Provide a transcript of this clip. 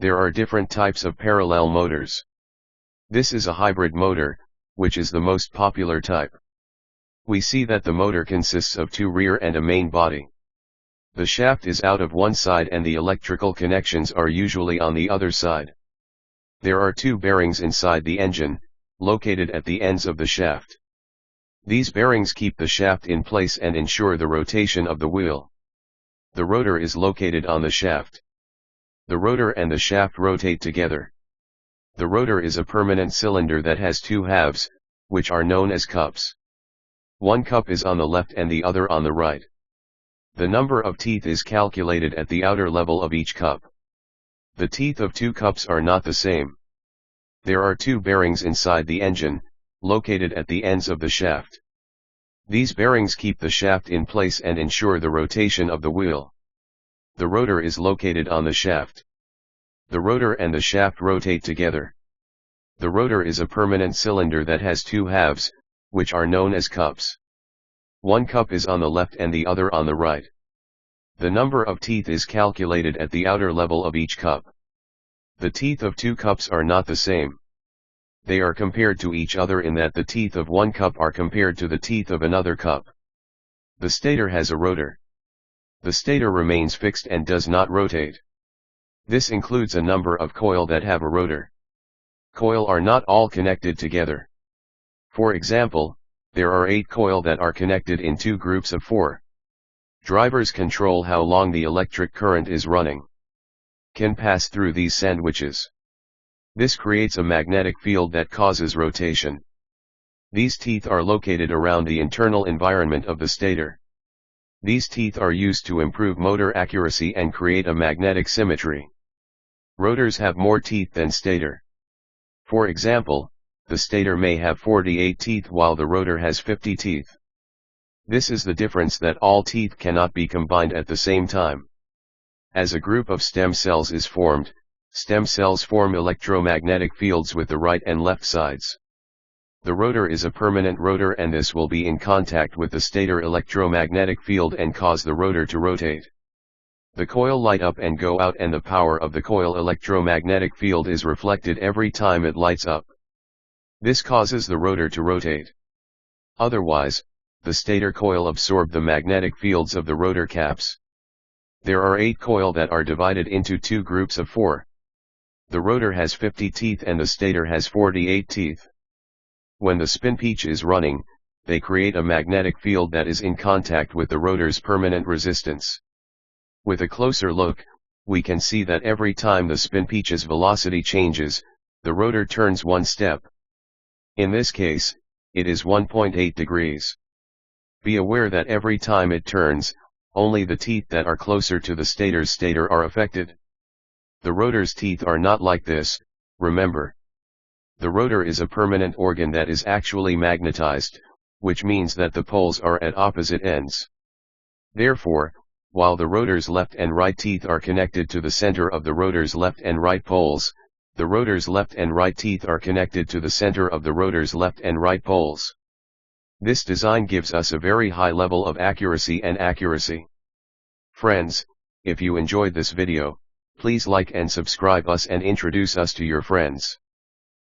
There are different types of parallel motors. This is a hybrid motor, which is the most popular type. We see that the motor consists of two rear and a main body. The shaft is out of one side and the electrical connections are usually on the other side. There are two bearings inside the engine, located at the ends of the shaft. These bearings keep the shaft in place and ensure the rotation of the wheel. The rotor is located on the shaft. The rotor and the shaft rotate together. The rotor is a permanent cylinder that has two halves, which are known as cups. One cup is on the left and the other on the right. The number of teeth is calculated at the outer level of each cup. The teeth of two cups are not the same. There are two bearings inside the engine, located at the ends of the shaft. These bearings keep the shaft in place and ensure the rotation of the wheel. The rotor is located on the shaft. The rotor and the shaft rotate together. The rotor is a permanent cylinder that has two halves, which are known as cups. One cup is on the left and the other on the right. The number of teeth is calculated at the outer level of each cup. The teeth of two cups are not the same. They are compared to each other in that the teeth of one cup are compared to the teeth of another cup. The stator has a rotor. The stator remains fixed and does not rotate. This includes a number of coils that have a rotor. Coils are not all connected together. For example, there are 8 coils that are connected in 2 groups of 4. Drivers control how long the electric current is running. Can pass through these sandwiches. This creates a magnetic field that causes rotation. These teeth are located around the internal environment of the stator. These teeth are used to improve motor accuracy and create a magnetic symmetry. Rotors have more teeth than stator. For example, the stator may have 48 teeth while the rotor has 50 teeth. This is the difference that all teeth cannot be combined at the same time. As a group of stem cells is formed, stem cells form electromagnetic fields with the right and left sides. The rotor is a permanent rotor and this will be in contact with the stator electromagnetic field and cause the rotor to rotate. The coil light up and go out and the power of the coil electromagnetic field is reflected every time it lights up. This causes the rotor to rotate. Otherwise, the stator coil absorb the magnetic fields of the rotor caps. There are 8 coils that are divided into 2 groups of 4. The rotor has 50 teeth and the stator has 48 teeth. When the spin peach is running, they create a magnetic field that is in contact with the rotor's permanent resistance. With a closer look, we can see that every time the spin peach's velocity changes, the rotor turns one step. In this case, it is 1.8 degrees. Be aware that every time it turns, only the teeth that are closer to the stator's stator are affected. The rotor's teeth are not like this, remember. The rotor is a permanent organ that is actually magnetized, which means that the poles are at opposite ends. Therefore, while the rotor's left and right teeth are connected to the center of the rotor's left and right poles, the rotor's left and right teeth are connected to the center of the rotor's left and right poles. This design gives us a very high level of accuracy and accuracy. Friends, if you enjoyed this video, please like and subscribe us and introduce us to your friends.